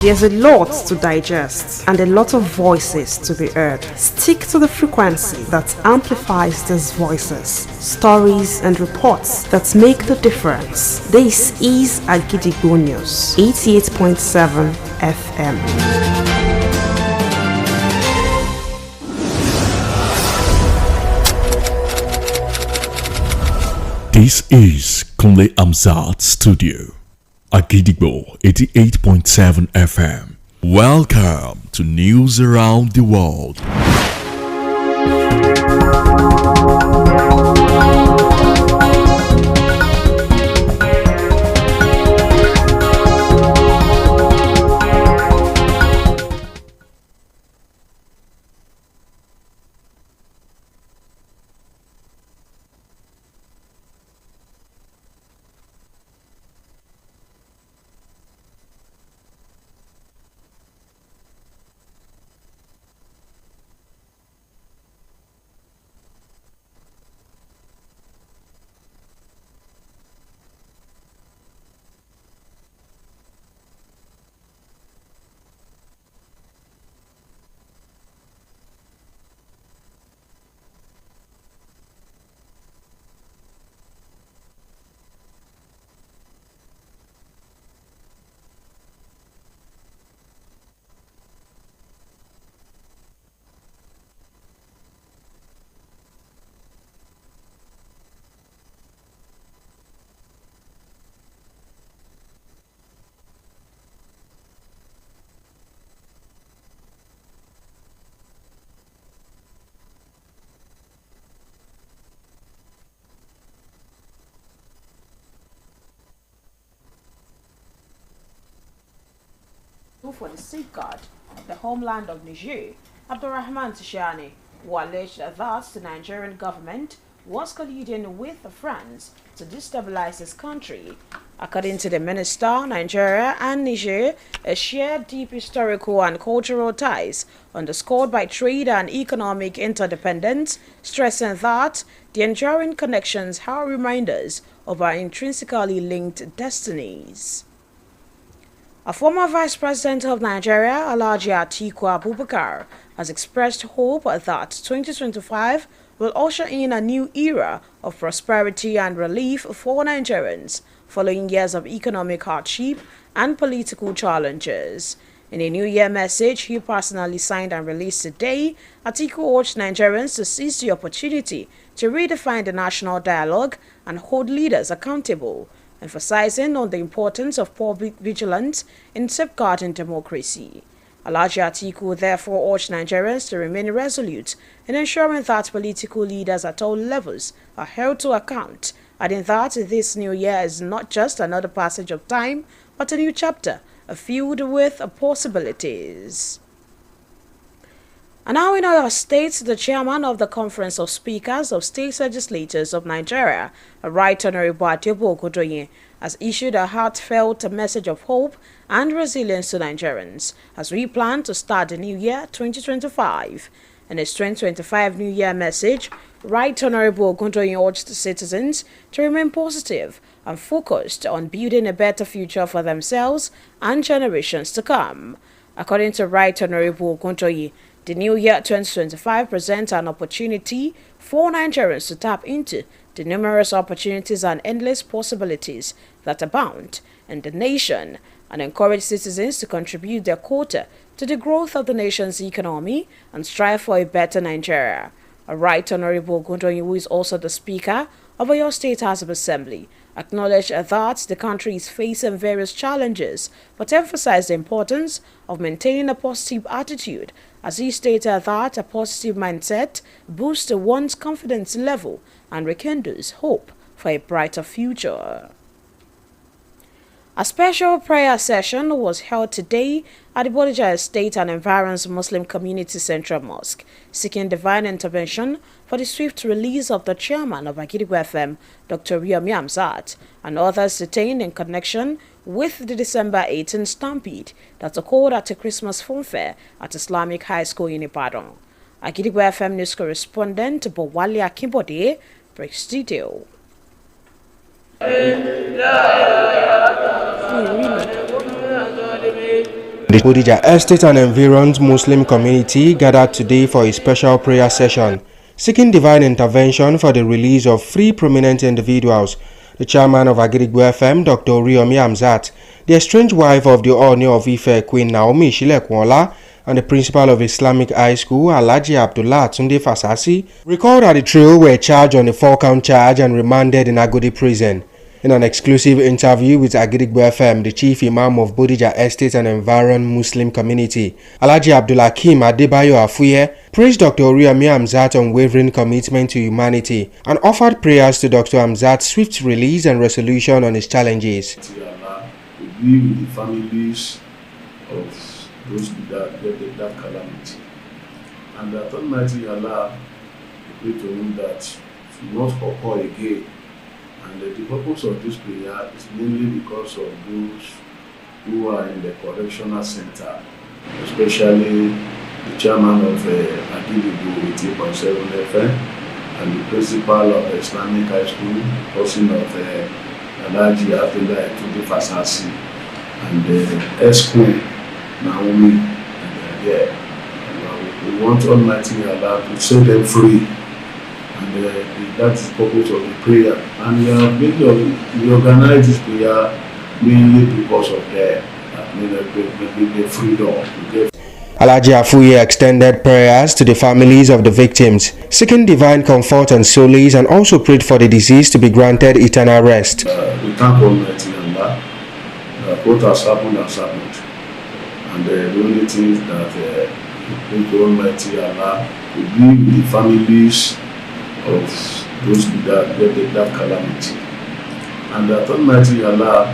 There's a lot to digest and a lot of voices to be heard. Stick to the frequency that amplifies these voices, stories and reports that make the difference. This is Akojopo News, 88.7 FM. This is Kunle Amzat Studio, Akojopo 88.7 FM. Welcome to News Around the World. For the safeguard of the homeland of Niger, Abdurrahman Tishani, who alleged that the Nigerian government was colluding with France to destabilize his country. According to the minister, Nigeria and Niger share deep historical and cultural ties underscored by trade and economic interdependence, stressing that the enduring connections are reminders of our intrinsically linked destinies. A former Vice President of Nigeria, Alhaji Atiku Abubakar, has expressed hope that 2025 will usher in a new era of prosperity and relief for Nigerians following years of economic hardship and political challenges. In a New Year message he personally signed and released today, Atiku urged Nigerians to seize the opportunity to redefine the national dialogue and hold leaders accountable, emphasizing on the importance of public vigilance in safeguarding democracy. Alhaji Atiku therefore urged Nigerians to remain resolute in ensuring that political leaders at all levels are held to account, adding that this new year is not just another passage of time, but a new chapter filled with possibilities. And now in Oyo State, the chairman of the Conference of Speakers of State Legislators of Nigeria, Right Honorable Akojopo Iroyin, has issued a heartfelt message of hope and resilience to Nigerians as we plan to start the new year 2025. In his 2025 New Year message, Right Honorable Iroyin urged citizens to remain positive and focused on building a better future for themselves and generations to come. According to Right Honorable Iroyin, the new year 2025 presents an opportunity for Nigerians to tap into the numerous opportunities and endless possibilities that abound in the nation and encourage citizens to contribute their quota to the growth of the nation's economy and strive for a better Nigeria. A Right Honorable Iroyin, who is also the Speaker of Oyo State House of Assembly, acknowledged that the country is facing various challenges, but emphasized the importance of maintaining a positive attitude, as he stated that a positive mindset boosts one's confidence level and rekindles hope for a brighter future. A special prayer session was held today at the Bodija Estate and Environs Muslim Community Central Mosque, seeking divine intervention for the swift release of the chairman of Akojopo FM, Dr. Yomi Amzat, and others detained in connection with the December 18 stampede that occurred at a Christmas fun fair at Islamic High School in Ibadan. Akojopo FM news correspondent Bowale Akimbode breaks detail. The Bodija Estate and Environs Muslim community gathered today for a special prayer session, seeking divine intervention for the release of three prominent individuals: the chairman of Akojopo FM, Dr. Iroyin Hamzat, the estranged wife of the Ooni of Ife, Queen Naomi Shilekunla, and the principal of Islamic High School, Alhaji Abdullah Tunde Fasasi, recalled that the trio were charged on a 4-count charge and remanded in Agodi prison. In an exclusive interview with Akojopo FM, the chief imam of Bodija Estate and Environ Muslim community, Alhaji Abdulhakeem Adebayo Afuye, praised Dr. Iroyin Hamzat's unwavering commitment to humanity and offered prayers to Dr. Hamzat's swift release and resolution on his challenges. Allah to be with the families of those that calamity, and that Almighty Allah pray to him that should not occur again. And the purpose of this prayer is mainly because of those who are in the correctional center, especially the chairman of Akojopo 88.7 FM and the principal of Islamic High School, person of Alhaji Abdullah Tunde Fasasi, and the ex-queen Naomi. We want Almighty Allah to set them free. And that's the purpose of the prayer. And we organize this prayer mainly because of the freedom to get. Alhaji Afuye extended prayers to the families of the victims, seeking divine comfort and solace, and also prayed for the deceased to be granted eternal rest. We thank Almighty Allah that what has happened has happened. And the only thing that we pray to Almighty Allah to be with the families of those that calamity, and that Almighty Allah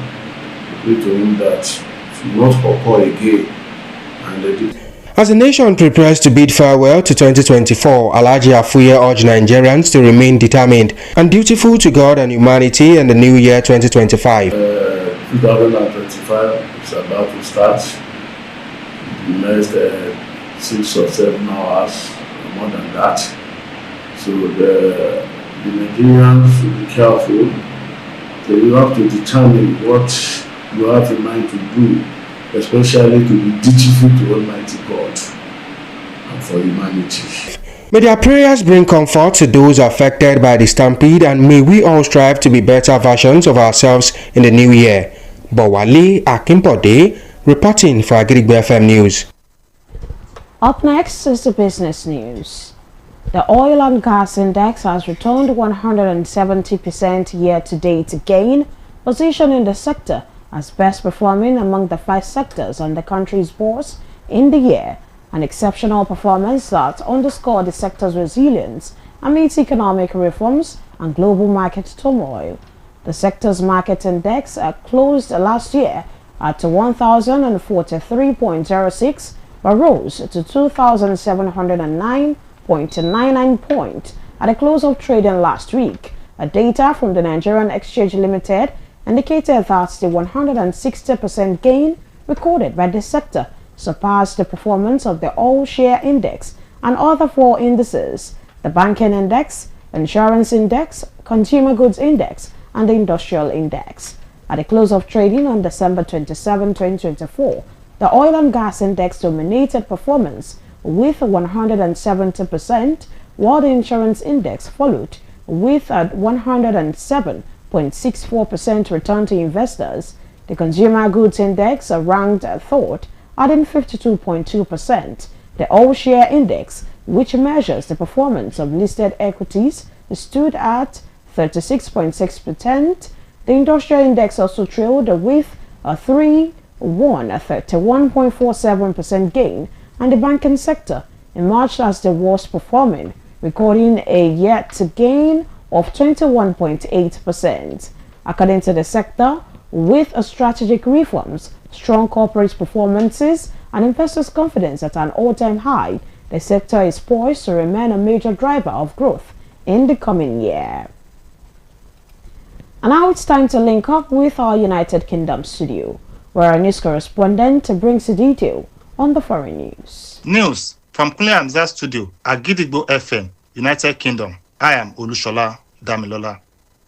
pray to him that should not occur again. And as the nation prepares to bid farewell to 2024, Alhaji Afuye urged Nigerians to remain determined and dutiful to God and humanity in the new year 2025. 2025 is about to start. The next 6 or 7 hours, more than that. So the Nigerians should be careful. So you have to determine what you have in mind to do, especially to be dutiful to Almighty God and for humanity. May their prayers bring comfort to those affected by the stampede, and may we all strive to be better versions of ourselves in the new year. Bawale Akimpode, reporting for Akojopo FM News. Up next is the business news. The oil and gas index has returned 170% year-to-date gain, positioning the sector as best performing among the 5 sectors on the country's bourse in the year, an exceptional performance that underscored the sector's resilience amidst economic reforms and global market turmoil. The sector's market index closed last year at 1,043.06 but rose to 2,709.99 points at the close of trading last week. Data from the Nigerian Exchange Limited indicated that the 160% gain recorded by the sector surpassed the performance of the All Share Index and other 4 indices: the Banking Index, Insurance Index, Consumer Goods Index, and the Industrial Index. At the close of trading on December 27, 2024, the Oil and Gas Index dominated performance with 170%, while the Insurance Index followed with a 107.64% return to investors. The Consumer Goods Index ranked 3rd, adding 52.2%. The All Share Index, which measures the performance of listed equities, stood at 36.6%. The Industrial Index also trailed with a 31.47% gain, and the banking sector emerged as the worst performing, recording a year-to gain of 21.8%. According to the sector, with strategic reforms, strong corporate performances, and investors' confidence at an all-time high, the sector is poised to remain a major driver of growth in the coming year. And now it's time to link up with our United Kingdom studio, where our news correspondent brings the detail on the foreign news. News from Kunle Hamzat Studio, Akojopo FM, United Kingdom. I am Olushola Damilola.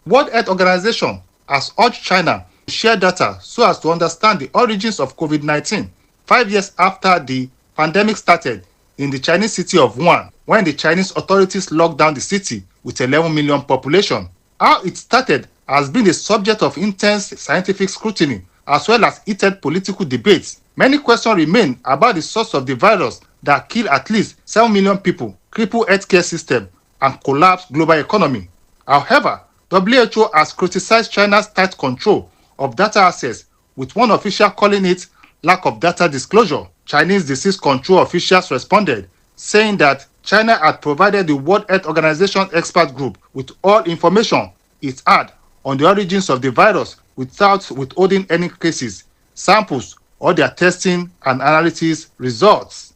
World Health Organization has urged China to share data so as to understand the origins of COVID-19. 5 years after the pandemic started in the Chinese city of Wuhan, when the Chinese authorities locked down the city with 11 million population. How it started has been the subject of intense scientific scrutiny as well as heated political debates. Many questions remain about the source of the virus that killed at least 7 million people, crippled healthcare system, and collapsed global economy. However, WHO has criticized China's tight control of data access, with one official calling it lack of data disclosure. Chinese disease control officials responded, saying that China had provided the World Health Organization expert group with all information it had on the origins of the virus without withholding any cases, samples, or their testing and analysis results.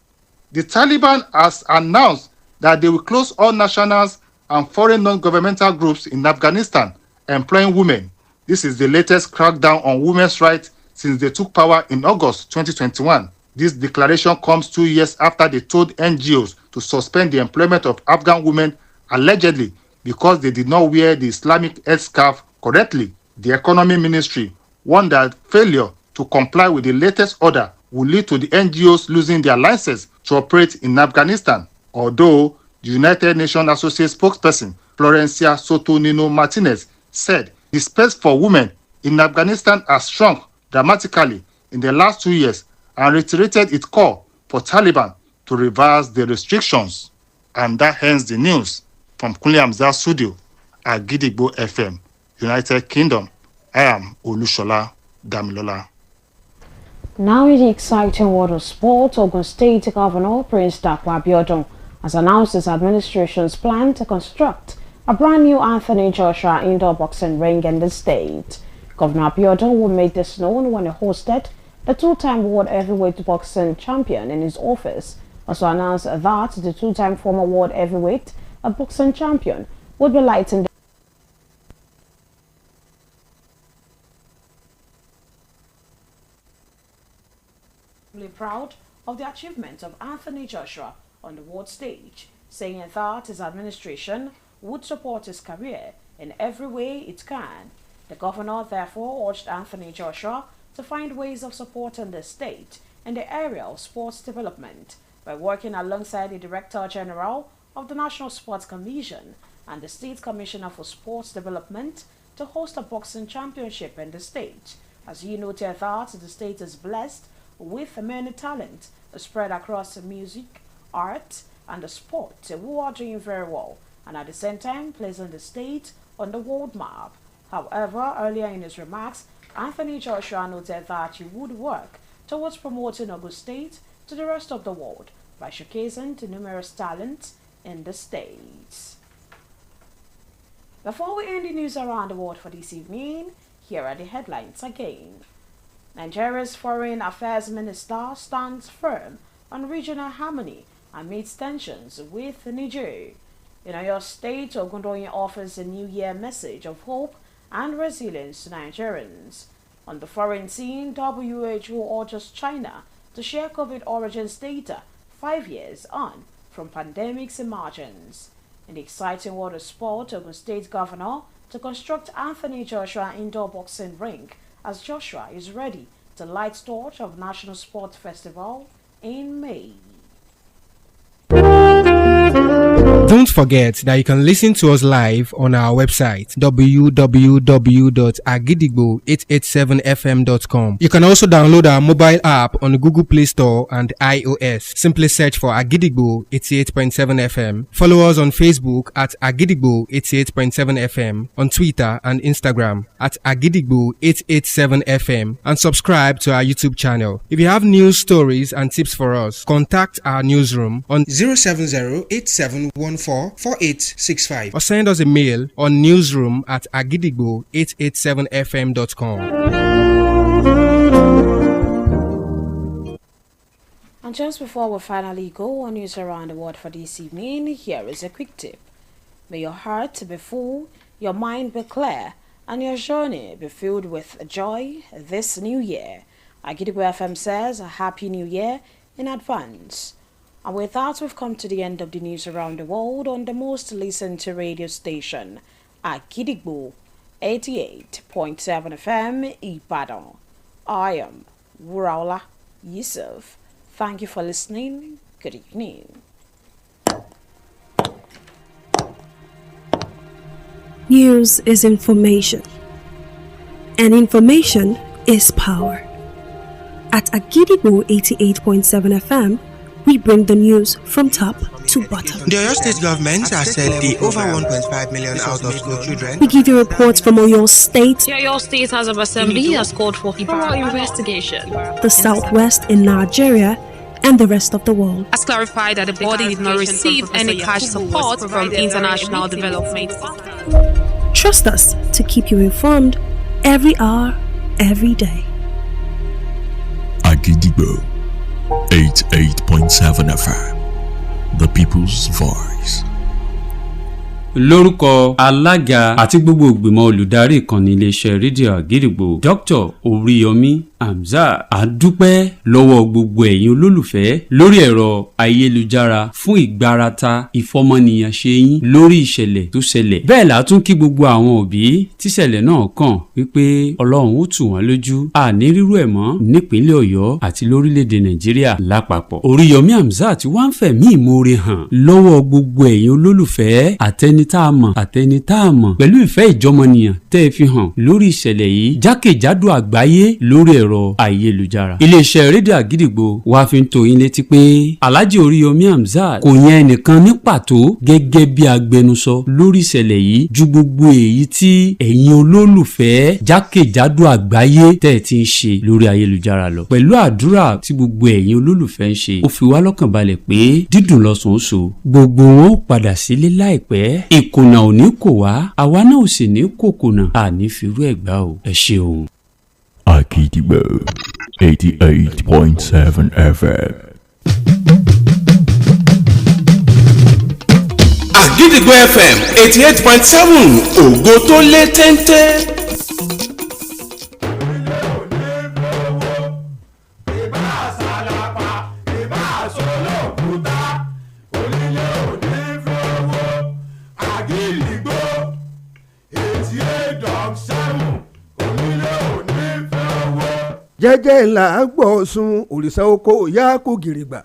The Taliban has announced that they will close all nationals and foreign non-governmental groups in Afghanistan employing women. This is the latest crackdown on women's rights since they took power in August 2021. This declaration comes 2 years after they told NGOs to suspend the employment of Afghan women allegedly because they did not wear the Islamic headscarf correctly. The Economy Ministry warned that failure to comply with the latest order will lead to the NGOs losing their license to operate in Afghanistan. Although the United Nations Associate spokesperson Florencia Soto Nino Martinez said the space for women in Afghanistan has shrunk dramatically in the last 2 years and reiterated its call for Taliban to reverse the restrictions. And that ends the news from Kunle Hamzat Studio at Gidigbo FM, United Kingdom. I am Olushola Damilola. Now in the exciting world of sport, Ogun State Governor Prince Dakwa Abiodun has announced his administration's plan to construct a brand new Anthony Joshua indoor boxing ring in the state. Governor Abiodun will make this known when he hosted the two-time world heavyweight boxing champion in his office. Also announced that the two-time former world heavyweight boxing champion would be lighting proud of the achievement of Anthony Joshua on the world stage, saying that his administration would support his career in every way it can. The governor therefore urged Anthony Joshua to find ways of supporting the state in the area of sports development by working alongside the Director General of the National Sports Commission and the State Commissioner for Sports Development to host a boxing championship in the state. As he noted that the state is blessed with many talent spread across the music, art, and the sport who are doing very well, and at the same time placing the state on the world map. However, earlier in his remarks, Anthony Joshua noted that he would work towards promoting Ogun State to the rest of the world by showcasing the numerous talents in the state. Before we end the news around the world for this evening, here are the headlines again. Nigeria's Foreign Affairs Minister stands firm on regional harmony amidst tensions with Niger. In Oyo State, Ogundoyin offers a New Year message of hope and resilience to Nigerians. On the foreign scene, WHO urges China to share COVID origins data 5 years on from pandemic's emergence. In the exciting world of sport, Ogun State Governor to construct Anthony Joshua indoor boxing ring as Joshua is ready to light torch of National Sport Festival in May. Don't forget that you can listen to us live on our website www.agidigbo887fm.com. You can also download our mobile app on the Google Play Store and iOS. Simply search for Agidigbo 88.7 FM. Follow us on Facebook at Agidigbo 88.7 FM, on Twitter and Instagram at Agidigbo 887 FM, and subscribe to our YouTube channel. If you have news stories and tips for us, contact our newsroom on 070-8714-4865 or send us a mail on newsroom@agidigbo887fm.com. And just before we finally go on news around the world for this evening, here is a quick tip. May your heart be full, your mind be clear, and your journey be filled with joy this new year. Agidigbo FM says a happy new year in advance. And with that, we've come to the end of the news around the world on the most listened to radio station, Agidigbo 88.7 FM Ibadan. I am Wuraola Yusuf. Thank you for listening. Good evening. News is information, and information is power. At Agidigbo 88.7 FM, we bring the news from top to bottom. The Oyo State government has said the over 1.5 million out of school children. We give you reports from Oyo State. The Oyo State House of Assembly has called for thorough investigation. The Southwest in Nigeria and the rest of the world. Has clarified that the body did not receive any cash support from international development. Trust us to keep you informed every hour, every day. Agidigbo 88.7 FM, the people's voice. Lórúkọ alága àti gbogbo ìgbìmọ̀ olùdarí ìkànnì iléeṣẹ́ rédíò Àgídìgbò Dr. Oríyọmí Hamzat a dúpẹ́ lọ́wọ́ gbogbo ẹ̀yin olólùfẹ́ lórí ẹ̀rọ ayélujára fún ìgbárata ìfọmọnìyàn ṣe yín lórí ìṣẹ̀lẹ̀ tó ṣẹlẹ̀. Bẹ́ẹ̀ la tún kí gbogbo àwọn òbí tíṣẹ̀lẹ̀ náà kàn wípé Ọlọ́run ó tù wọ́n lójú àní rírú ẹ̀ mọ́ nípínlẹ̀ Ọ̀yọ́ àti lórílẹ̀‐èdè Nàìjíríà lápapọ̀. Oríyọmí Hamzat wá ń fẹ̀mí ìmoore hàn lọ́wọ́ gbogbo ẹ̀yin olólùfẹ́ àtẹni tá a mọ̀ pẹ̀lú ìfẹ́ ìjọmọnìyàn tẹ́ ẹ fi hàn lórí ìṣẹ̀lẹ̀ yìí jákèjádò àgbáyé lórí ẹ̀rọ ayélujára. Iléeṣẹ́ rédíò Àgídìgbò wá fi ń tó yín létí pé Alhaji Oríyọmí Hamzat kò yẹn ẹnìkan ní pàtó gẹ́gẹ́ bí agbẹnusọ lórí ìṣẹ̀lẹ̀ yìí ju gbogbo èyí tí ẹ̀yin olólùfẹ́ jákèjádò àgbáyé tẹ́ ẹ ti ń ṣe lórí ayélujára lọ. Pẹ̀lú àdúrà tí gbogbo ẹ̀yin olólùfẹ́ ń ṣe ó fi wá lọ́kàn balẹ̀ pé dídùn lọ́sàn-án so gbogbo wọn ó padà sílé láìpẹ́. Ìkùnà ò ní kò wá àwa náà ò sì ní kòkùnà àní firú ẹ̀gbá o. Ẹ ṣeun. Agidigbo 88.7 FM. Agidigbo FM 88.7 ògo tó lé téńté. jẹ́jẹ́ ńlá gbọ̀ọ́sùn òrìṣà oko ìyá kò gìrìgbà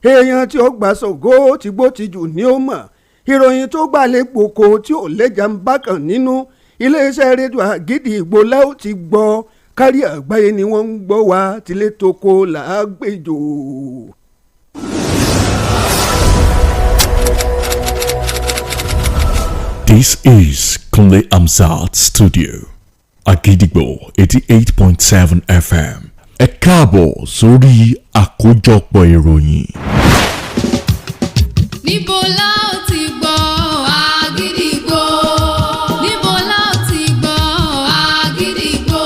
èèyàn tí ó gbà sọ̀gọ́ tìgbó tìjù ni ó mọ̀ ìròyìn tó gbà lé pòkó tí ò lẹ́jà ń bá kàn nínú iléeṣẹ́ rédíò Àgídìgbò lẹ́wọ̀ ti gbọ́ kárí àgbáyé ni wọ́n ń gbọ́ wá tilé toko làágbèjò. This is Kunle Hamzat Studio, Agidigbo 88.7 FM. Ẹ káàbọ̀ sórí àkójọpọ̀ ìròyìn. Níbo la ó ti gbọ́ Àgídìgbò? Níbo la ó ti gbọ́ Àgídìgbò?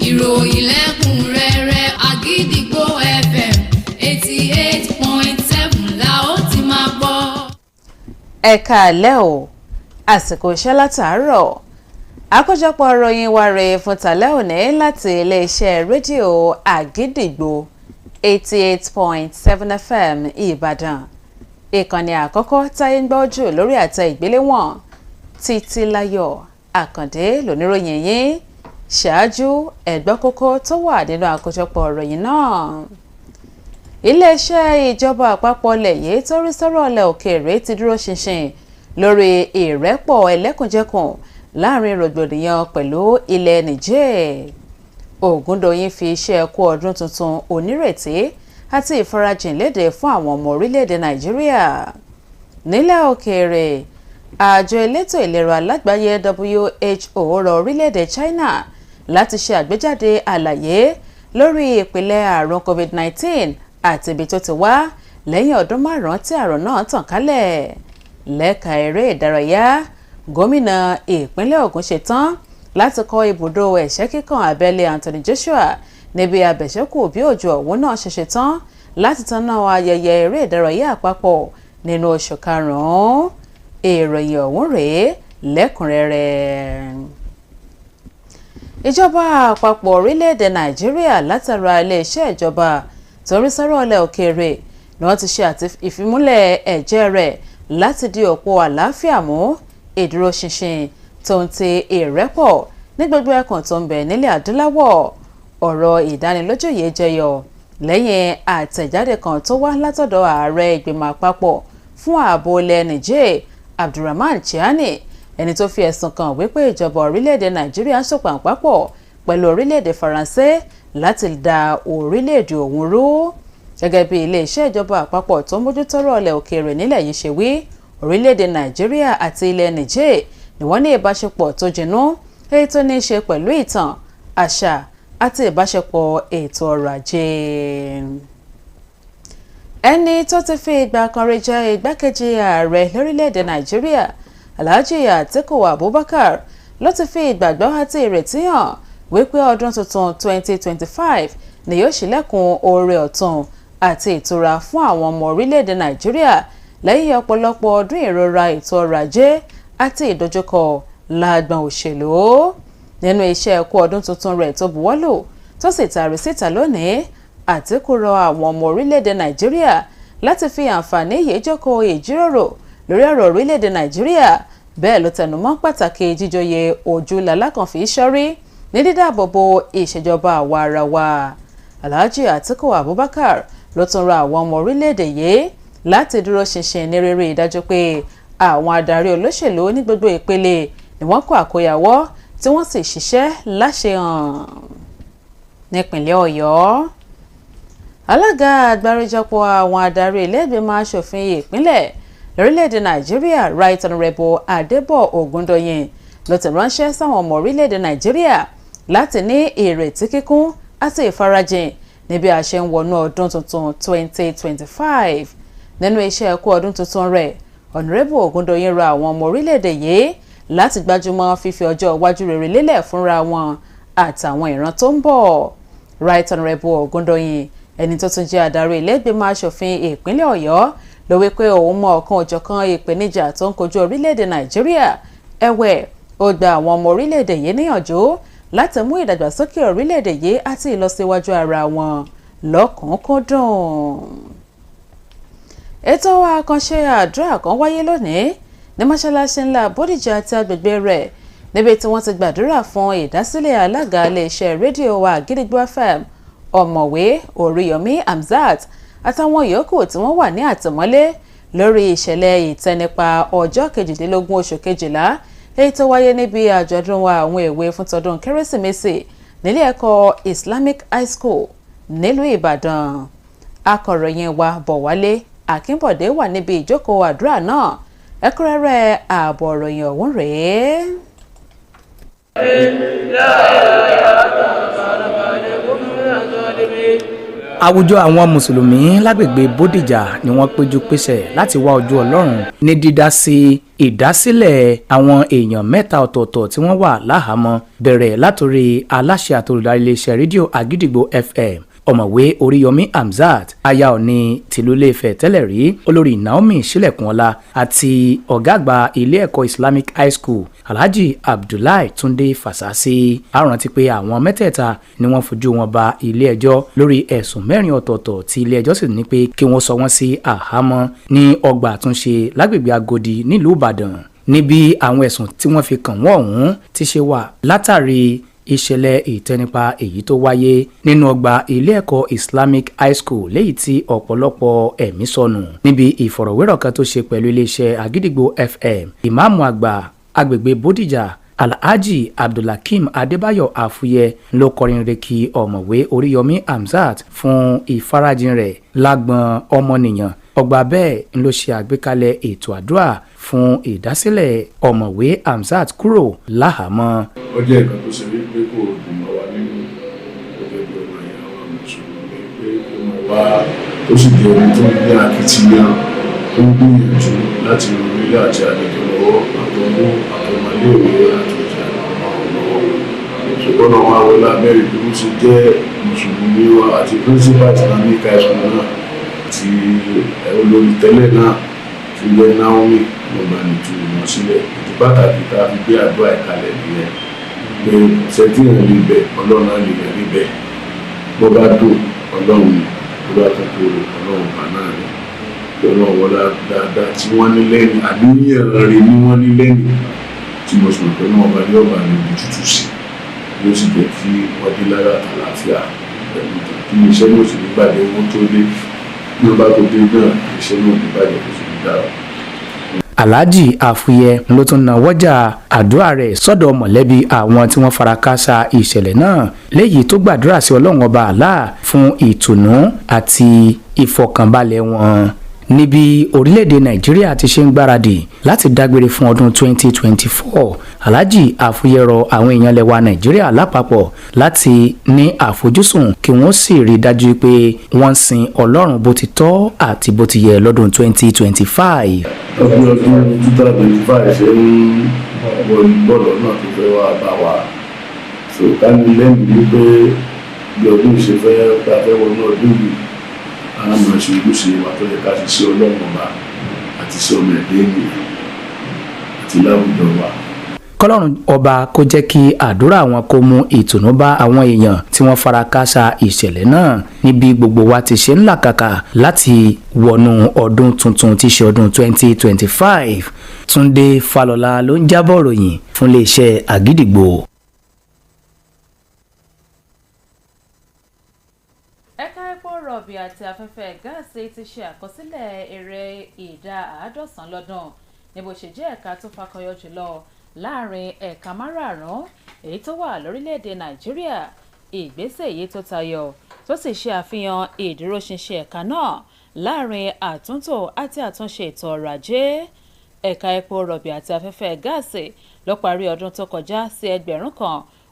Ìròyìn lẹ́kùnrẹ́rẹ́ Àgídìgbò FM 88.7 la ó ti máa gbọ́. Ẹ káalẹ́ o, àsìkò iṣẹ́ látàárọ̀. Àkójọpọ̀ ìròyìn wa rèé fún tàlẹ́ òní láti iléeṣẹ́ rédíò Àgídìgbò 88.7 FM Ìbàdàn. Ìkànnì àkọ́kọ́ táyé ń gbọ́ jù lórí àtẹ ìgbéléwọ̀n Títílayọ̀ Àkàndé lóníròyìn yín. Ṣáájú ẹ̀gbọ́n kókó tó wà nínú àkójọpọ̀ ìròyìn náà. Iléeṣẹ́ ìjọba àpapọ̀ ilẹ̀ yìí tó rí sọ́rọ̀ ilẹ̀ òkèèrè ti dúró ṣinṣin lórí ìrẹ́pọ̀ ẹlẹ́kùnjẹkùn láàrin rògbòdìyàn pẹ̀lú ilẹ̀ Niger. Ògúndòyìn fi iṣẹ́ ẹkú ọdún tuntun onírètí àti ìfarajìn léde fún àwọn ọmọ orílẹ̀-èdè Nàìjíríà. Nílẹ̀ òkèèrè, àjọ elétò ìlera lágbàáyé WHO rọ orílẹ̀-èdè China láti ṣe àgbéjáde àlàyé lórí ìpìlẹ̀ àrùn COVID-19 àti ibi tó ti wá lẹ́yìn ọdún 5 tí àrùn náà tàn kálẹ̀. Lẹ́ka eré ìdárayá, gómìnà ìpínlẹ̀ Ògùn ṣetán láti kọ́ ibùdó ẹ̀ṣẹ́ kíkàn abẹ́lé Anthony Joshua níbi abẹ̀ṣẹ́kù bí òjò ọ̀hún náà ṣe ṣetán láti tanná ayẹyẹ eré ìdárayá àpapọ̀ nínú oṣù karùn-ún. Ìròyìn ọ̀hún rèé lẹ́kùnrẹ́rẹ́. Ìjọba àpapọ̀ orílẹ̀-èdè Nàìjíríà látara iléeṣẹ́ ìjọba tó rí sọ́rọ̀ ilẹ̀ òkèèrè ni wọ́n ti ṣe ìfimúlẹ̀ ẹ̀jẹ́ rẹ̀ láti di òpó àlàáfíà mú ìdúróṣinṣin tó ń ti ìrẹ́pọ̀ ní gbogbo ẹkùn tó ń bẹ nílẹ̀ adúláwọ̀. Ọ̀rọ̀ ìdánilójú yìí jẹyọ lẹ́yìn àtẹ̀jáde kan tó wá látọ̀dọ̀ ààrẹ ìgbìmọ̀ àpapọ̀ fún ààbò ilẹ̀ Niger Abdulrahman Chiani ẹni tó fi ẹ̀sùn kàn wípé ìjọba orílẹ̀-èdè Nàìjíríà ń ṣòpàǹpàpọ̀ pẹ̀lú orílẹ̀-èdè Faransé láti da orílẹ̀-èdè ọ̀hún rú. Gẹ́gẹ́ bí ilé-iṣẹ́ ìjọba àpapọ̀ tó ń mójútọ́rọ̀ ilẹ̀ òkèèrè nílẹ̀ yìí ṣe wí, orílẹ̀-èdè Nàìjíríà àti ilẹ̀ Niger ni wọ́n ní ìbáṣepọ̀ tó jinú èyí tó ní í ṣe pẹ̀lú ìtàn, àṣà àti ìbáṣepọ̀ ètò ọrọ̀ ajé. Ẹni tó ti fi ìgbà kan rí jẹ́ igbákejì ààrẹ lórílẹ̀-èdè Nàìjíríà Alhaji Atiku Abubakar ló ti fi ìgbàgbọ́ àti ìrètí hàn wípé ọdún tuntun 2025 ni yóò ṣílẹ̀kùn oore ọ̀tun àti ìtura fún àwọn ọmọ orílẹ̀-èdè Nàìjíríà lẹ́yìn ọ̀pọ̀lọpọ̀ ọdún ìrora ètò ọrọ̀ ajé àti ìdojúkọ lágbọn òṣèlú. Nínú iṣẹ́ ẹ̀kú ọdún tuntun rẹ̀ tó buwọ́lù tó sì tàrí síta lónìí, Atiku rọ àwọn ọmọ orílẹ̀-èdè Nàìjíríà láti fi àǹfààní yìí jókòó ìjíròrò lórí ọ̀rọ̀ orílẹ̀-èdè Nàìjíríà. Bẹ́ẹ̀ ló tẹnumọ́ pàtàkì jíjọyè ojú lalákànfì sọ́rí ní dídáàbòbò ìṣèjọba àwa ara wa. Alhaji Atiku Abubakar ló tún rọ àwọn ọmọ orílẹ̀-èdè yìí láti dúró ṣinṣin ní rírí ìdájọ́ pé àwọn adarí olóṣèlú ní gbogbo ìpele ni wọ́n kó àkóyawọ́ tí wọ́n sì ṣiṣẹ́ láṣehàn. Nípìnlẹ̀ Ọ̀yọ́, alága àgbáríjọpọ̀ àwọn adarí ilé-ìgbìmọ̀ aṣòfin ìpínlẹ̀ lórílẹ̀‐èdè Nàìjíríà Right Honourable Adébọ̀ Ògúndòyìn ló ti ránṣẹ́ sáwọn ọmọ orílẹ̀‐èdè Nàìjíríà láti ní ìrètí kíkún àti ìfarajìn níbi a ṣe ń wọnú ọdún tuntun 2025. Nínú iṣẹ́ ẹ̀kú ọdún tuntun rẹ̀, Honourable Ògúndòyìn rọ àwọn ọmọ orílẹ̀‐èdè yìí láti gbájúmọ́ fífi ọjọ́ iwájú rere lélẹ̀ fúnra wọn àtàwọn ìran tó ń bọ̀. Right Honourable Ògúndòyìn ẹni tó tún jẹ́ adarí ilé-ìgbìmọ̀ aṣòfin ìpínlẹ̀ Ọ̀yọ́ ló wí pé òun mọ ọ̀kan òjọ̀kan ìpèníjà tó ń kojú orílẹ̀-èdè Nàìjíríà. Ẹ̀wẹ̀, ó gba àwọn ọmọ orílẹ̀-èdè yìí níyànjú láti mú ìdàgbàsókè orílẹ̀-èdè yìí àti ìlọsíwájú ara wọn lọ́kùnkúndùn. Ètò àkànṣe àdúrà kan wáyé lónìí ní mọ́ṣáláṣí ńlá Bódìjà àti agbègbè rẹ̀ níbi tí wọ́n ti gbàdúrà fún ìdásílẹ̀ alága iléeṣẹ́ rédíò wa Àgídìgbò FM ọ̀mọ̀wé Oríyọmí Hamzat àtàwọn yòókù tí wọ́n wà ní àtìmọ́lé lórí ìṣẹ̀lẹ̀ ìtẹnipa ọjọ́ 18 oṣù kejìlá èyí tó wáyé níbi àjọ̀dún wa àwọn èwe fún tọdún Kérésìmesì nílé ẹ̀kọ́ Islamic High School nílùú Ìbàdàn. Akọ̀ròyìn wa Bọ̀wálé Akínbọ̀dé wà níbi ìjókòó àdúrà náà. Ẹ̀kúnrẹ́rẹ́ ààbọ̀ ìròyìn ọ̀hún rèé. Àwùjọ àwọn mùsùlùmí lágbègbè Bódìjà ni wọ́n péjú pésẹ̀ láti wá ojú Ọlọ́run ní dídá sí ìdásílẹ̀ àwọn èèyàn mẹ́ta ọ̀tọ̀ọ̀tọ̀ tí wọ́n wà láhàámọ́ bẹ̀rẹ̀ látòrí aláṣẹ àtolùdarí iléeṣẹ́ rédíò Àgídìgbò FM ọ̀mọ̀wé Oríyọmí Hamzat aya Ọ̀ọ̀ni tìlú Ilé-Ifẹ̀ tẹ́lẹ̀ rí olórí Naomi Sílẹ̀kùnọlá àti ọ̀gá àgbà ilé ẹ̀kọ́ Islamic High School Alhaji Abdullahi Túndé Fàṣásí. A rántí pé àwọn mẹ́tẹ̀ẹ̀ta ni wọ́n fojú wọn ba ilé ẹjọ́ lórí ẹ̀sùn 4 ọ̀tọ̀ọ̀tọ̀ tí ilé ẹjọ́ sì ní pé kí wọ́n sọ wọ́n sí àhámọ́ ní ọgbà àtúnṣe lágbègbè Agodi nílùú Ìbàdàn. Níbi àwọn ẹ̀sùn tí wọ́n fi kàn wọ́n ọ̀hún ti ṣe wà látàrí ìṣẹ̀lẹ̀ ìtẹnipa èyí tó wáyé nínú ọgbà ilé ẹ̀kọ́ Islamic High School léyìí tí ọ̀pọ̀lọpọ̀ ẹ̀mí sọnù. Níbi ìfọ̀rọ̀wérọ̀ kan tó ṣe pẹ̀lú iléeṣẹ́ Àgídìgbò FM, ìmáàmù àgbà agbègbè Bódìjà Alhaji Abdulhakeem Adébáyọ̀ Àfúyẹ ló kọrin reki ọ̀mọ̀wé Oríyọmí Hamzat fún ìfarajìn rẹ̀ lágbọn ọmọnìyàn. Ọgbà bẹ́ẹ̀ ń ló ṣe àgbékalẹ̀ ètò àdúrà fún ìdásílẹ̀ ọ̀mọ̀wé Hamzat kúrò láhàámọ́. Ó jẹ́ nǹkan tó ṣe wípé kò dùn mọ́ wa nínú gẹ́gẹ́ bí ọmọ ìyá wa mùsùlùmí pé kó mọ̀ wá tó sì jẹ́ ohun tó ń gbé akitiyan tó ń gbìyànjú láti ran orílẹ̀ àti àlejò lọ́wọ́ àtọmú àtọmọléèwé àtòjì àwọn lọ́wọ́. Ṣùgbọ́n àwọn awolá mẹ́rin bí wọ́n ṣe jẹ́ mùsùlùmí wa àti principal Islamic High School náà àti olórí tẹ́lẹ̀ náà ti jẹ́ Naomi lọ́gbà ní tu wọn sílẹ̀. Ìdí pàtàkì tá a fi gbé àdúrà ìkàlẹ̀ nìyẹn pé ṣẹ́tìyàn lè bẹ̀ ọlọ́run á lè yẹn níbẹ̀ bó bá dùn ọlọ́run bó bá tó kóró ọlọ́run bá náà rí ọlọ́run wọlá dáadáa tí wọ́n ní lẹ́nu àdúyàn rẹ̀ ní wọ́n ní lẹ́nu tí mo sọ̀rọ̀ pé náà ọba ní ọba ní ibi tútù sí yóò sì jẹ́ kí wọ́n dé lára àtàlàáfíà kí iṣẹ́ náà sì ní bàjẹ́ owó tó dé bí ó bá tó dé náà iṣẹ́ náà ní bàjẹ́ tó sì ní dára. Alhaji Afuye ló tún na wọ́jà àdúrà rẹ̀ sọ́dọ̀ mọ̀lẹ́bí àwọn tí wọ́n fara káásá ìṣẹ̀lẹ̀ náà léyìí tó gbàdúrà sí Ọlọ́run ọba Allah fún ìtùnú àti ìfọkànbalẹ̀ wọn. Níbi orílẹ̀-èdè Nàìjíríà ti ṣe ń gbáradì láti dágbére fún ọdún 2024, Alhaji Afuye rọ àwọn èèyàn lẹwa Nàìjíríà lápapọ̀ láti ní àfojúsùn kí wọ́n sì rí dájú pé wọ́n sin Ọlọ́run bó ti tọ́ àti bó ti yẹ lọ́dún 2025. Ọdún 2025 ṣe ń bọ́ọ̀lù náà tó fẹ́ wá bá wa. So ká ní lẹ́yìn wípé bí ọdún ṣe fẹ́ bá fẹ́ wọnú ọdún yìí, àwọn ọmọ ṣe ojúṣe wa tó yẹ ká ṣe sí Ọlọ́run ọba àti sí ọmọ ẹ̀dẹ́ ènìyàn àti láwùjọ wa. Kọ́lọ́run ọba kó jẹ́ kí àdúrà wọn kó mú ìtùnú bá àwọn èèyàn tí wọ́n fara káásá ìṣẹ̀lẹ̀ náà níbi gbogbo wa ti ṣe ń làkàkà láti wọnú ọdún tuntun tí ṣe ọdún 2025. Túndé Fálọlá ló ń jábọ̀ ròyìn fún iléeṣẹ́ Àgídìgbò. Ẹ̀ka epo rọ̀bì àti afẹ́fẹ́ gáàsì ti ṣe àkọsílẹ̀ èrè ìdá 90% lọ́dún ní bó ṣe jẹ́ ẹ̀ka tó fakọyọ jùlọ láàrin ẹ̀ka márààrún èyí tó wà lórílẹ̀‐èdè Nàìjíríà. Ìgbésẹ̀ èyí tó tayọ tó sì ṣe àfihàn ìdúróṣinṣin ẹ̀ka náà láàrin àtúntò àti àtúnṣe ètò ọrọ̀ ajé. Ẹ̀ka epo rọ̀bì àti afẹ́fẹ́ gáàsì ló parí ọdún tó kọjá sí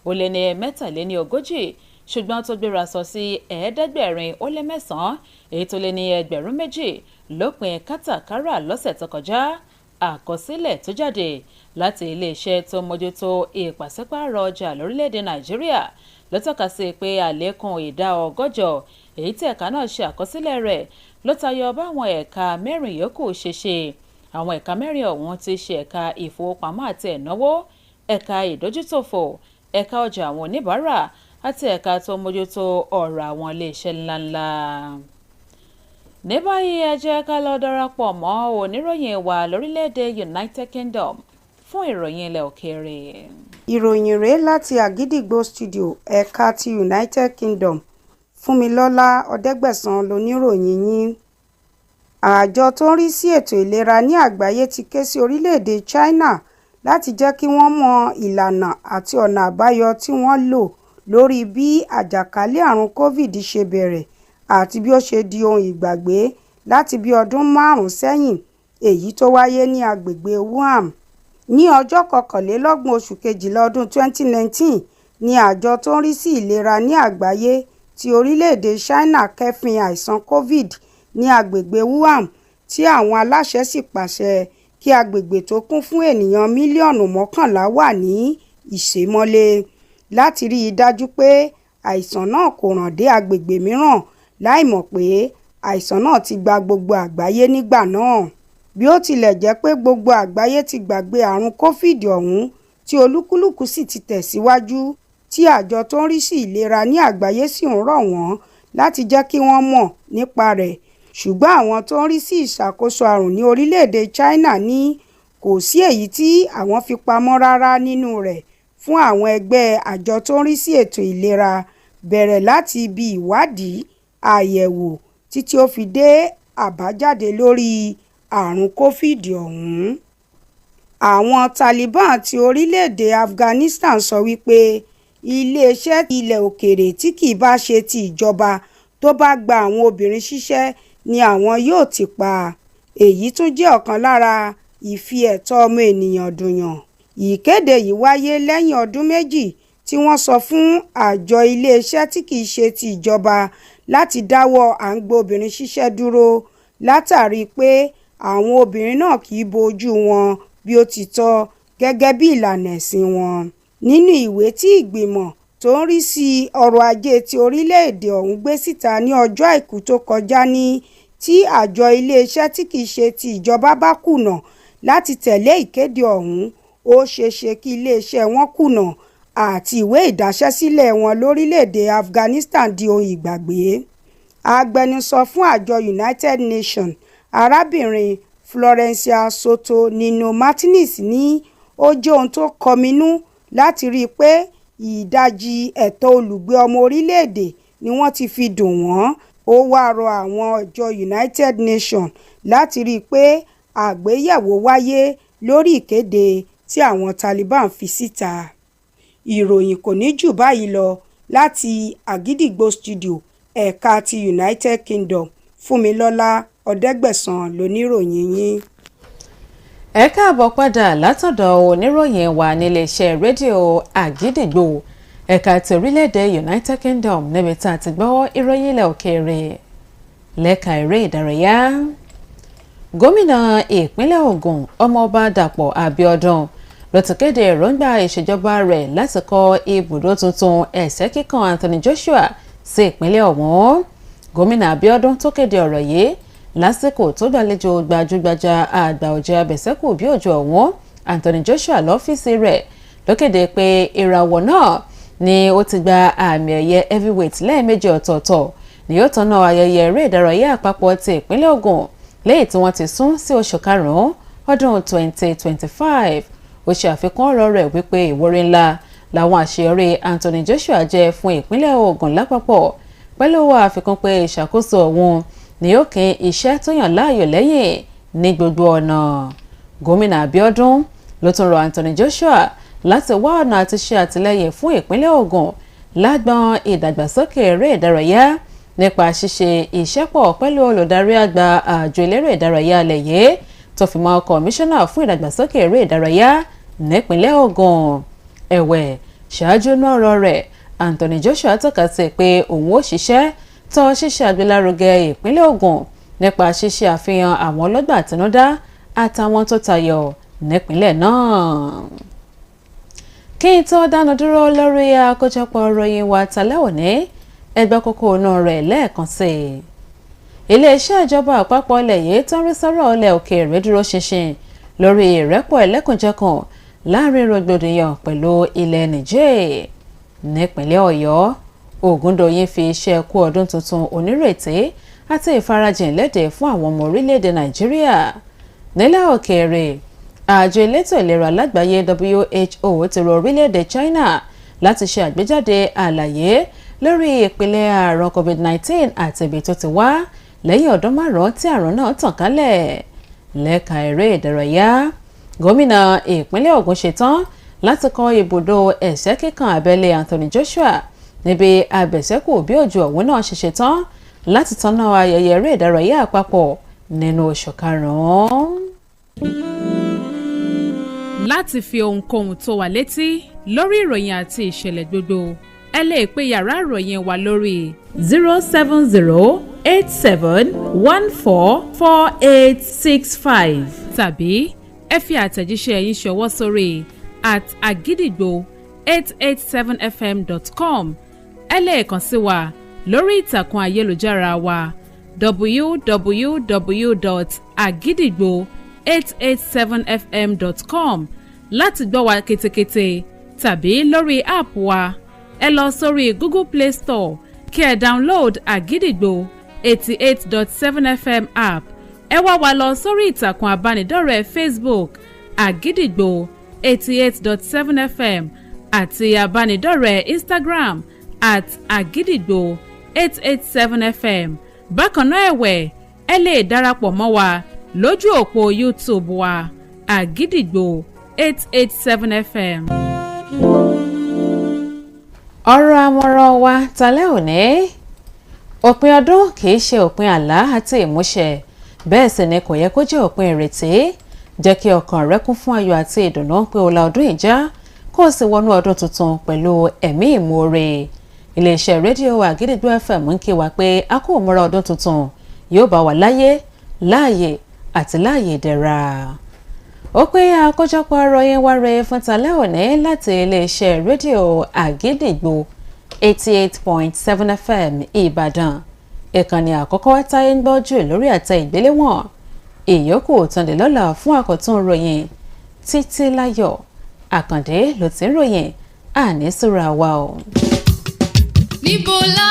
1,043 ṣùgbọ́n tó gbéra sọ sí 709 èyí tó lé ní 2,000 lópin kátàkárà lọ́sẹ̀ tó kọjá. Àkọsílẹ̀ tó jáde láti iléeṣẹ́ tó mójútó ìpàṣípààrọ̀ ọjà lórílẹ̀‐èdè Nàìjíríà ló tọ́ka sí pé àlékún ìdá 100 èyí tí ẹ̀ka náà ṣe àkọsílẹ̀ rẹ̀ ló tayọ báwọn ẹ̀ka mẹ́rin yòókù ṣe ṣe. Àwọn ẹ̀ka mẹ́rin ọ̀hún ti ṣe ẹ̀ka ìfowópamọ́ àti ẹ̀náwó, ẹ̀ka ìdójútòfò, ẹ̀ka ọjà àwọn oníbàárà àti ẹ̀ka tó mójútó ọ̀rọ̀ àwọn iléeṣẹ́ ńláńlá. Ní báyìí ẹ jẹ́ ká lọ darapọ̀ mọ́ oníròyìn wa lórílẹ̀‐èdè United Kingdom fún ìròyìn ilẹ̀ òkèèrè. Ìròyìn rèé láti Àgídìgbò studio ẹ̀ka ti United Kingdom. Fúnmilọ́lá Ọ̀dẹ́gbẹ̀sán loníròyìn yín. Àjọ tó ń rí sí ètò ìlera ní àgbáyé ti ké sí orílẹ̀‐èdè China láti jẹ́ kí wọ́n mọ ìlànà àti ọ̀nà àbáyọ tí wọ́n lò lórí bí àjàkálẹ̀ àrùn COVID ṣe bẹ̀rẹ̀ àti bí ó ṣe di ohun ìgbàgbé láti bí ọdún 5 sẹ́yìn èyí tó wáyé ní agbègbè Wuhan. Ní ọjọ́ 21 oṣù kejìlá ọdún 2019 ni àjọ tó ń rí sí ìlera ní àgbáyé ti orílẹ̀-èdè China kẹ́fìn àìsàn COVID ní agbègbè Wuhan tí àwọn aláṣẹ sì pàṣẹ kí agbègbè tó kún fún ènìyàn mílíọ̀nù 11 wà ní ìṣémọ́lé láti rí i dájú pé àìsàn náà kò ràn dé agbègbè mìíràn láìmọ̀ pé àìsàn náà ti gba gbogbo àgbáyé nígbà náà. Bí ó tilẹ̀ jẹ́ pé gbogbo àgbáyé ti gbàgbé àrùn COVID ọ̀hún tí olúkúlùkù sì ti tẹ̀síwájú, tí àjọ tó ń rí sí ìlera ní àgbáyé sì ń rọ̀ wọ́n láti jẹ́ kí wọ́n mọ̀ nípa rẹ̀. Ṣùgbọ́n àwọn tó ń rí sí ìṣàkóso àrùn ní orílẹ̀-èdè China ní kò sí èyí tí àwọn fi pamọ́ rárá nínú rẹ̀ fún àwọn ẹgbẹ́ àjọ tó ń rí sí ètò ìlera bẹ̀rẹ̀ láti ibi ìwádìí, àyẹ̀wò títí ó fi dé àbájáde lórí àrùn COVID ọ̀hún. Àwọn Taliban ti orílẹ̀-èdè Afghanistan sọ wípé iléeṣẹ́ ilẹ̀ òkèèrè tí kìí bá ṣe ti ìjọba tó bá gba àwọn obìnrin ṣiṣẹ́ ni àwọn yóò ti pa. Èyí tún jẹ́ ọ̀kan lára ìfi ẹ̀tọ́ ọmọ ènìyàn dùnyàn. Ìkéde yìí wáyé lẹ́yìn ọdún méjì tí wọ́n sọ fún àjọ iléeṣẹ́ tí kìí ṣe ti ìjọba láti dáwọ́ à ń gba obìnrin ṣiṣẹ́ dúró látàrí pé àwọn obìnrin náà kìí bo ojú wọn bí ó ti tọ́ gẹ́gẹ́ bí ìlànà ẹ̀sìn wọn. Nínú ìwé tí ìgbìmọ̀ tó ń rí sí ọrọ̀ ajé ti orílẹ̀-èdè ọ̀hún gbé síta ní ọjọ́ Àìkú tó kọjá ní tí àjọ iléeṣẹ́ tí kìí ṣe ti ìjọba bá kùnà láti tẹ̀lé ìkéde ọ̀hún, ó ṣeéṣe kí iléeṣẹ́ wọn kùnà àti ìwé ìdáṣẹ́sílẹ̀ wọn lórílẹ̀-èdè Afghanistan di ohun ìgbàgbé. Agbẹnusọ fún àjọ United Nations arábìnrin Florencia Soto Nino Martinez ní ó jẹ́ ohun tó kọminú láti rí i pé ìdajì ẹ̀tọ́ olùgbé ọmọ orílẹ̀-èdè ni wọ́n ti fi dùn wọ́n. Ó wá rọ àwọn ìjọ United Nations láti rí i pé àgbéyẹ̀wò wáyé lórí ìkéde tí àwọn Taliban fi síta. Ìròyìn kò ní jù báyìí lọ láti Àgídìgbo studio ẹ̀ka ti United Kingdom. Fúnmilọ́lá Ọ̀dẹ́gbẹ̀sán lóníròyìn yín. Ẹ káàbọ̀ padà látọ̀dọ̀ oníròyìn wa níléeṣẹ́ rédíò Àgídìgbo ẹ̀ka ti orílẹ̀-èdè United Kingdom níbi tá a ti gbọ́ ìròyìn ilẹ̀ òkèèrè lẹ́ka eré ìdárayá. Gómìnà ìpínlẹ̀ Ògùn ọmọọba Dàpọ̀ Abíọ́dún ló ti kéde èròǹgbà ìṣèjọba rẹ̀ láti kọ́ ibùdó tuntun ẹ̀sẹ́ kíkàn Anthony Joshua sí ìpínlẹ̀ ọ̀hún. Gómìnà Abíọ́dún tó kéde ọ̀rọ̀ yìí lásìkò tó gbàlejò gbajúgbajà àgbà ọ̀jẹ̀ abẹ̀sẹ́kù bí òjò ọ̀hún Anthony Joshua lọ́fíìsì rẹ̀ ló kéde pé ìràwọ̀ náà ni ó ti gba àmì ẹ̀yẹ heavyweight lẹ́ẹ̀mejì ọ̀tọ̀ọ̀tọ̀ ni yóò tọ́nà ayẹyẹ eré ìdárayá àpapọ̀ ti ìpínlẹ̀ Ògùn lẹ́yìn tí wọ́n ti sún sí oṣù karùn-ún ọdún 2025. Ó ṣe àfikún ọ̀rọ̀ rẹ̀ wípé ìwúrí ńlá làwọn àṣeyọrí Anthony Joshua jẹ́ fún ìpínlẹ̀ Ògùn lápapọ̀ pẹ̀lú àfikún pé ìṣàkóso òun ni ó kín iṣẹ́ tó yàn láàyò lẹ́yìn ní gbogbo ọ̀nà. Gómìnà Abíọ́dún ló tún rọ Anthony Joshua láti wá ọ̀nà àti ṣe àtìlẹ́yìn fún ìpínlẹ̀ Ògùn lágbọn ìdàgbàsókè eré ìdárayá nípa ṣíṣe ìṣẹ́pọ̀ pẹ̀lú olùdarí àgbà àjọ eléré ìdárayá alẹ̀ yìí tó fi mọ́ kọmíṣánná fún ìdàgbàsókè eré ìdárayá nípínlẹ̀ Ògùn. Ẹ̀wẹ̀ ṣáájú náà ọ̀rọ̀ rẹ̀ Anthony Joshua tọ́ka sí pé òun ó ṣiṣẹ́ tó ṣíṣe àgbélárugẹ ìpínlẹ̀ Ògùn nípa ṣíṣe àfihàn àwọn ọlọ́gbà àtinúdá àtàwọn tó tayọ nípínlẹ̀ náà. Kí n tó dánu dúró lórí àkójọpọ̀ ìròyìn wa tálẹ́ òní ẹgbẹ́ kókó inú rẹ̀ lẹ́ẹ̀kan sí i. Iléeṣẹ́ ìjọba àpapọ̀ ilẹ̀ yìí tó ń rí sọ́rọ̀ ilẹ̀ òkèèrè dúró ṣinṣin lórí ìrẹ́pọ̀ ẹlẹ́kùnjẹkùn láàrin rògbòdìyàn pẹ̀lú ilẹ̀ Niger. Nípínlẹ̀ Ọ̀yọ́ Ògúndòyìn fi iṣẹ́ kú ọdún tuntun onírètí àti ìfarajìn léde fún àwọn ọmọ orílẹ̀-èdè Nàìjíríà. Nílẹ̀ òkèèrè àjọ elétò ìlera lágbàáyé WHO ti rọ orílẹ̀-èdè China láti ṣe àgbéjáde àlàyé lórí ìpìlẹ̀ àrùn COVID-19 àti ibi tó ti wá lẹ́yìn ọdún márùn-ún tí àrùn náà tàn kálẹ̀. Lẹ́ka eré ìdárayá gómìnà ìpínlẹ̀ Ògùn ṣetán láti kọ́ ibùdó ẹ̀sẹ́ kíkàn abẹ́lé Anthony Joshua níbi abẹ̀sẹ́kù bí òjò ọ̀hún náà ṣe ṣetán láti tọ́nà ayẹyẹ eré ìdárayá àpapọ̀ nínú oṣù karùn-ún. Láti fi ohunkóhun tó wà létí lórí ìròyìn àti ìṣẹ̀lẹ̀ gbogbo ẹ lè pe yàrá ìròyìn wa lórí 07087144865 tàbí ẹ fi àtẹ̀jíṣẹ́ yín ṣọwọ́ sórí @agidigbo887fm.com. ẹ lè kàn sí wa lórí ìtàkùn ayélujára wa www.agidigbo887fm.com láti gbọ́ wa ketekete tàbí lórí app wa ẹ lọ sórí Google Play Store kí ẹ download Àgídìgbo 88.7 FM app. Ẹ wá wa lọ sórí ìtàkùn abánidọ́rẹ̀ẹ́ Facebook Àgídìgbo 88.7 FM àti abánidọ́rẹ̀ẹ́ Instagram @Àgídìgbo 887 FM. Bákan náà ẹ̀wẹ̀ ẹ lè darapọ̀ mọ́ wa lójú òpó YouTube wa Àgídìgbo 887 FM. Ọ̀rọ̀ àmọ̀ràn wa tálẹ́ òní. Òpin ọdún kìí ṣe òpin àlá àti ìmúṣẹ, bẹ́ẹ̀ sì ni kò yẹ kó jẹ́ òpin ìrètí. Jẹ́ kí ọkàn rẹ kún fún ayọ̀ àti ìdùnnú pé o la ọdún ìjà kó o sì wọnú ọdún tuntun pẹ̀lú ẹ̀mí ìmoore. Iléeṣẹ́ rédíò Àgídìgbo FM ń kí wa pé a kó múra ọdún tuntun yóò bá wa láyé, láàyè àti láàyè ìdẹ̀ra. Ó pé àkójọpọ̀ ìròyìn wa rèé fún tálẹ́ òní láti iléeṣẹ́ rédíò Àgídìgbo 88.7 FM Ìbàdàn. Ìkànnì àkọ́kọ́ táyé ń gbọ́ jù lórí àtẹ ìgbéléwọ̀n. Ìyókù tọ̀ndẹ̀ lọ́la fún àkọ́tún ròyìn Títí Láyọ̀ Àkàndé ló ti ń ròyìn àní súra wa o. níbo la